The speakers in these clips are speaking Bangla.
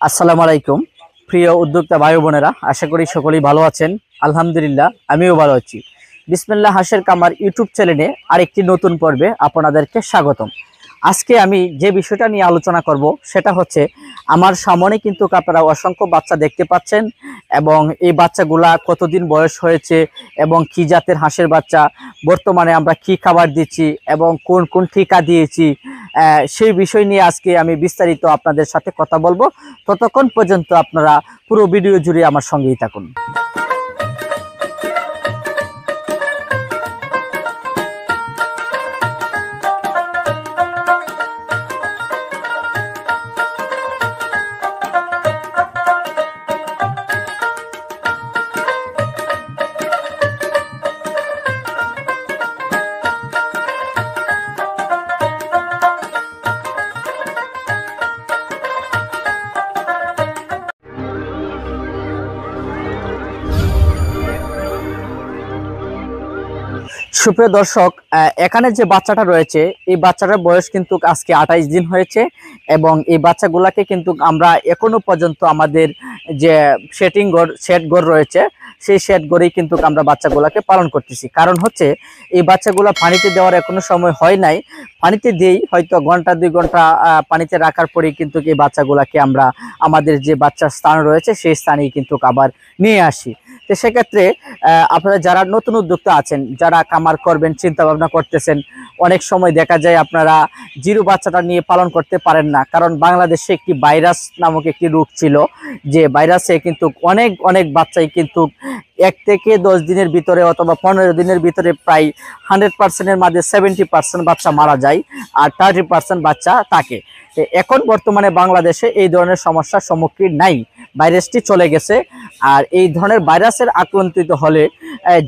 আসসালামু আলাইকুম প্রিয় উদ্যোক্তা ভাই বোনেরা, আশা করি সকলেই ভালো আছেন। আলহামদুলিল্লাহ, আমিও ভালো আছি। বিসমিল্লাহ হাঁসের কামার ইউটিউব চ্যানেলে আরেকটি নতুন পর্বে আপনাদেরকে স্বাগতম। আজকে আমি যে বিষয়টা নিয়ে আলোচনা করব সেটা হচ্ছে, আমার সামনে কিন্তু আপনারা অসংখ্য বাচ্চা দেখতে পাচ্ছেন, এবং এই বাচ্চাগুলা কতদিন বয়স হয়েছে এবং কি জাতের হাঁসের বাচ্চা, বর্তমানে আমরা কি খাবার দিচ্ছি এবং কোন কোন টিকা দিয়েছি, সেই বিষয় নিয়ে আজকে আমি বিস্তারিত আপনাদের সাথে কথা বলবো। ততক্ষণ পর্যন্ত আপনারা পুরো ভিডিও জুড়ে আমার সঙ্গেই থাকুন। সুপ্রিয় দর্শক, এখানে যে বাচ্চাটা রয়েছে এই বাচ্চাটার বয়স কিন্তু আজকে 28 দিন হয়েছে, এবং এই বাচ্চাগুলাকে কিন্তু আমরা এখনো পর্যন্ত আমাদের যে শেড ঘর রয়েছে সেই শেড ঘরেই কিন্তু আমরা বাচ্চাগুলাকে পালন করতেছি। কারণ হচ্ছে এই বাচ্চাগুলা পানিতে দেওয়ার এখনো সময় হয় নাই। পানিতে দিয়েই হয়তো ঘন্টা 2 ঘন্টা পানিতে রাখার পরেই কিন্তু এই বাচ্চাগুলাকে আমরা আমাদের যে বাচ্চার স্থান রয়েছে সেই স্থানেই কিন্তু আবার নিয়ে আসি। তো সেক্ষেত্রে আপনারা যারা নতুন উদ্যোক্তা আছেন, যারা খামার করবেন চিন্তা ভাবনা করতেছেন, অনেক সময় দেখা যায় আপনারা জিরো বাচ্চাটা নিয়ে পালন করতে পারেন না। কারণ বাংলাদেশে একটি ভাইরাস নামক একটি রোগ ছিল, যে ভাইরাসে কিন্তু অনেক বাচ্চাই কিন্তু 1 থেকে 10 দিনের ভিতরে অথবা 15 দিনের ভিতরে প্রায় 100%-এর মাঝে 70% বাচ্চা মারা যায়, আর 30% বাচ্চা থাকে। এখন বর্তমানে বাংলাদেশে এই ধরনের সমস্যার সম্মুখীন নাই, ভাইরাসটি চলে গেছে। আর এই ধরনের ভাইরাসের আক্রান্তিত হলে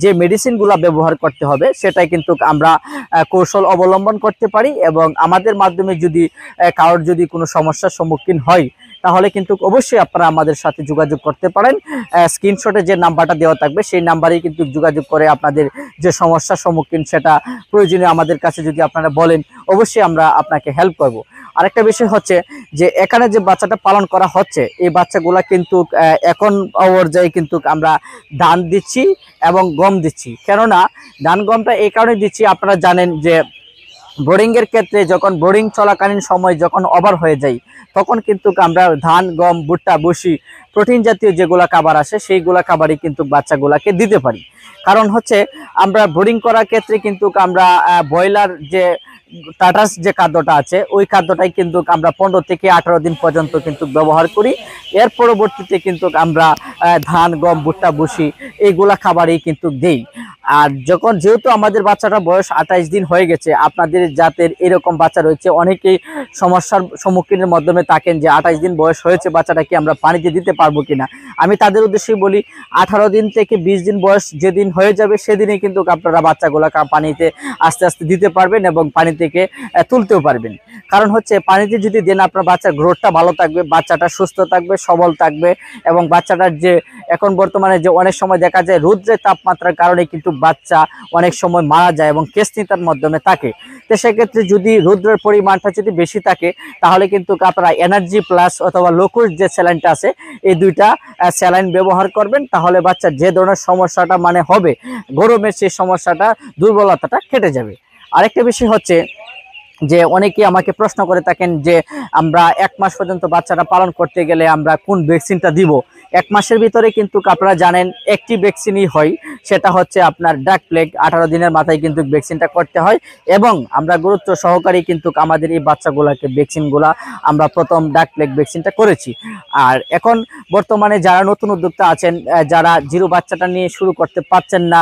যে মেডিসিনগুলো ব্যবহার করতে হবে সেটাই কিন্তু আমরা কৌশল অবলম্বন করতে পারি, এবং আমাদের মাধ্যমে যদি কারোর যদি কোনো সমস্যার সম্মুখীন হয় তাহলে কিন্তু অবশ্যই আপনারা আমাদের সাথে যোগাযোগ করতে পারেন। স্ক্রিনশটে যে নাম্বারটা দেওয়া থাকবে সেই নাম্বারেই কিন্তু যোগাযোগ করে আপনাদের যে সমস্যার সম্মুখীন সেটা প্রয়োজনীয় আমাদের কাছে যদি আপনারা বলেন, অবশ্যই আমরা আপনাকে হেল্প করব। আরেকটা বিষয় হচ্ছে যে এখানে যে বাচ্চাটা পালন করা হচ্ছে এই বাচ্চাগুলা কিন্তু এখন পর্যায়ে কিন্তু আমরা ধান দিচ্ছি এবং গম দিচ্ছি। কেননা ধান গমটা এই কারণে দিচ্ছি, আপনারা জানেন যে বোর্ডিংয়ের ক্ষেত্রে যখন বোর্ডিং চলাকালীন সময় যখন ওভার হয়ে যায় তখন কিন্তু আমরা ধান গম ভুট্টা বসি প্রোটিন জাতীয় যেগুলা খাবার আসে সেইগুলা খাবারই কিন্তু বাচ্চাগুলাকে দিতে পারি। কারণ হচ্ছে আমরা বোর্ডিং করার ক্ষেত্রে কিন্তু আমরা ব্রয়লার যে টাটাস যে খাদ্যটা আছে ওই খাদ্যটাই কিন্তু আমরা 15 থেকে 18 দিন পর্যন্ত কিন্তু ব্যবহার করি। এর পরবর্তীতে কিন্তু আমরা ধান গম ভুট্টা বসি এইগুলা খাবারই কিন্তু দেই। আর যখন যেহেতু আমাদের বাচ্চাটা বয়স 28 দিন হয়ে গেছে, আপনাদের জাতের এরকম বাচ্চা রয়েছে অনেকেই সমস্যার সম্মুখীনের মাধ্যমে থাকেন যে 28 দিন বয়স হয়েছে বাচ্চাটাকে আমরা পানিতে দিতে পারবো কিনা। আমি তাদের উদ্দেশ্যে বলি 18 দিন থেকে 20 দিন বয়স যেদিন হয়ে যাবে সেদিনই কিন্তু আপনারা বাচ্চাগুলো পানিতে আস্তে আস্তে দিতে পারবেন এবং পানি থেকে তুলতেও পারবেন। কারণ হচ্ছে পানিতে যদি দেন আপনার বাচ্চার গ্রোথটা ভালো থাকবে, বাচ্চাটা সুস্থ থাকবে, সবল থাকবে, এবং বাচ্চাটার যে এখন বর্তমানে যে অনেক সময় দেখা যায় রৌদ্রের তাপমাত্রার কারণে কিন্তু বাচ্চা অনেক সময় মারা যায় এবং কেসনিতার মাধ্যমে থাকে। তো সেক্ষেত্রে যদি রৌদ্রের পরিমাণটা যদি বেশি থাকে তাহলে কিন্তু আপনারা এনার্জি প্লাস অথবা লোকুস যে স্যালাইনটা আছে এই দুইটা স্যালাইন ব্যবহার করবেন, তাহলে বাচ্চার যে ধরনের সমস্যাটা হবে গরমের সেই সমস্যাটা দুর্বলতাটা কেটে যাবে। আরেকটা বিষয় হচ্ছে যে অনেকেই আমাকে প্রশ্ন করে থাকেন যে আমরা 1 মাস পর্যন্ত বাচ্চাটা পালন করতে গেলে আমরা কোন ভ্যাকসিনটা দিব। 1 মাসের ভিতরে কিন্তু আপনারা জানেন একটি ভ্যাকসিনই হয়, সেটা হচ্ছে আপনার ডাক প্লেগ। 18 দিনের মাথায় কিন্তু ভ্যাকসিনটা করতে হয়, এবং আমরা গুরুত্ব সহকারে কিন্তু আমাদের এই বাচ্চাগুলোকে ভ্যাকসিনগুলা আমরা প্রথম ডাক প্লেগ ভ্যাকসিনটা করেছি। আর এখন বর্তমানে যারা নতুন উদ্যোক্তা আছেন, যারা জিরো বাচ্চাটা নিয়ে শুরু করতে পারছেন না,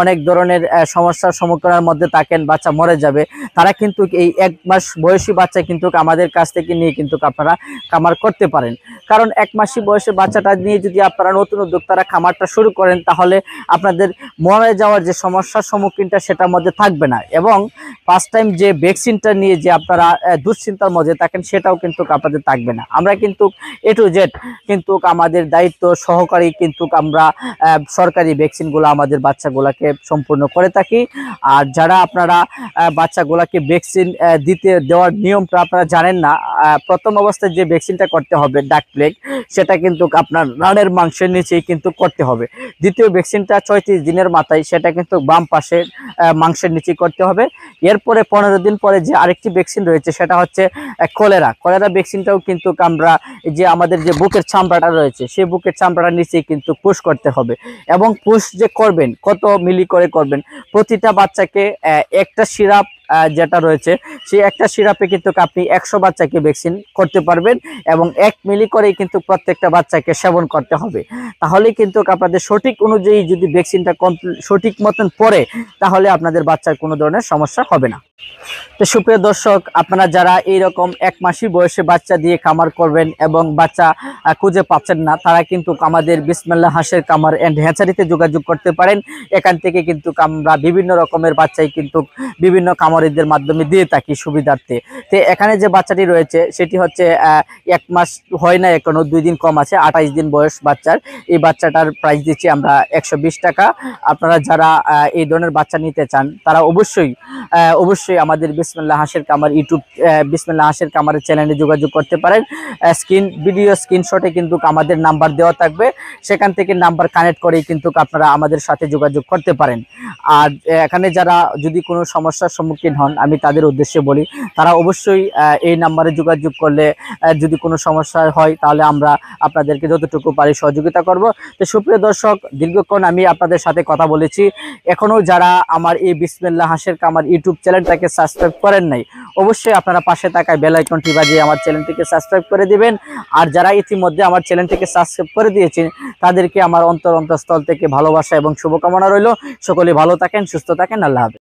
অনেক ধরনের সমস্যার সম্মুখীনের মধ্যে থাকেন, বাচ্চা মরে যাবে, তারা কিন্তু এই 1 মাস বয়সী বাচ্চা কিন্তু আমাদের কাছ থেকে নিয়ে কিন্তু আপনারা খামার করতে পারেন। কারণ 1 মাসি বয়সের বাচ্চাটা নিয়ে যদি আপনারা নতুন উদ্যোক্তারা খামারটা শুরু করেন, তাহলে আপনাদের মরে যাওয়ার যে সমস্যার সম্মুখীনটা সেটার মধ্যে থাকবে না, এবং ফার্স্ট টাইম যে ভ্যাকসিনটা নিয়ে যে আপনারা দুশ্চিন্তার মধ্যে থাকেন সেটাও কিন্তু আপনাদের থাকবে না। আমরা কিন্তু A to Z কিন্তু আমাদের দায়িত্ব সহকারী কিন্তু আমরা সরকারি ভ্যাকসিনগুলো আমাদের বাচ্চাগুলোকে সম্পূর্ণ করে থাকি। আর যারা আপনারা বাচ্চাগুলোকে ভ্যাকসিন দেওয়ার নিয়মটা আপনারা জানেন না, প্রথম অবস্থায় যে ভ্যাকসিনটা করতে হবে ডাক প্লেগ, সেটা কিন্তু আপনার রানের মাংসের নিচেই কিন্তু করতে হবে। দ্বিতীয় ভ্যাকসিনটা 34 দিনের মাথায়, সেটা কিন্তু বাম পাশে মাংসের নিচে করতে হবে। এরপরে 15 দিন পরে যে আরেকটি ভ্যাকসিন রয়েছে সেটা হচ্ছে কলেরা ভ্যাকসিনটাও কিন্তু আমরা যে আমাদের যে বুকের চামড়াটা রয়েছে সেই বুকের চামড়াটার নিচেই কিন্তু পুশ করতে হবে। এবং পুশ যে করবেন কত মিলি করে করবেন, প্রতিটা বাচ্চাকে একটা সিরাপ যেটা রয়েছে সেই একটা সিরাপে কিন্তু আপনি 100 বাচ্চাকে ভ্যাকসিন করতে পারবেন, এবং 1 মিলি করেই কিন্তু প্রত্যেকটা বাচ্চাকে সেবন করতে হবে। তাহলে কিন্তু আপনাদের সঠিক অনুযায়ী যদি ভ্যাকসিনটা সঠিক মতন পড়ে, তাহলে আপনাদের বাচ্চার কোনো ধরনের সমস্যা হবে না। তো সুপ্রিয় দর্শক, আপনারা যারা এইরকম 1 মাসের বয়সে বাচ্চা দিয়ে খামার করবেন এবং বাচ্চা খুঁজে পাচ্ছেন না, তারা কিন্তু আমাদের বিসমিল্লাহ হাঁসের খামার এন্ড হ্যাচারিতে যোগাযোগ করতে পারেন। এখান থেকে কিন্তু আমরা বিভিন্ন রকমের বাচ্চাই কিন্তু বিভিন্ন খামারিদের মাধ্যমে দিয়ে থাকি সুবিধার্থে। তো এখানে যে বাচ্চাটি রয়েছে সেটি হচ্ছে 1 মাস হয় না এখনো, 2 দিন কম আছে, 28 দিন বয়স বাচ্চার। এই বাচ্চাটার প্রাইস দিচ্ছি আমরা 120 টাকা। আপনারা যারা এই ধরনের বাচ্চা নিতে চান তারা অবশ্যই আমাদের বিসমিল্লাহ হাঁসের খামার ইউটিউব বিসমিল্লাহ হাঁসের খামারের চ্যানেলে যোগাযোগ করতে পারেন। ভিডিও স্ক্রিনশটে কিন্তু আমাদের নাম্বার দেওয়া থাকবে, সেখান থেকে নাম্বার কানেক্ট করেই কিন্তু আপনারা আমাদের সাথে যোগাযোগ করতে পারেন। আর এখানে যারা যদি কোনো সমস্যার সম্মুখীন হন, আমি তাদের উদ্দেশ্যে বলি, তারা অবশ্যই এই নাম্বারে যোগাযোগ করলে যদি কোনো সমস্যা হয় তাহলে আমরা আপনাদেরকে যতটুকু পারি সহযোগিতা করব। তো সুপ্রিয় দর্শক, দীর্ঘক্ষণ আমি আপনাদের সাথে কথা বলেছি। এখনও যারা আমার এই বিসমিল্লাহ হাঁসের খামার ইউটিউব চ্যানেলটাকে সাবস্ক্রাইব করেন নাই, অবশ্যই আপনারা পাশে থাকা বেল আইকনটি বাজিয়ে আমার চ্যানেলটিকে সাবস্ক্রাইব করে দিবেন। আর যারা ইতিমধ্যে আমার চ্যানেলটিকে সাবস্ক্রাইব করে দিয়েছেন, তাদেরকে আমার অন্তরস্থল থেকে ভালোবাসা এবং শুভকামনা রইল। সকলে ভালো থাকেন, সুস্থ থাকেন। আল্লাহ হাফেজ।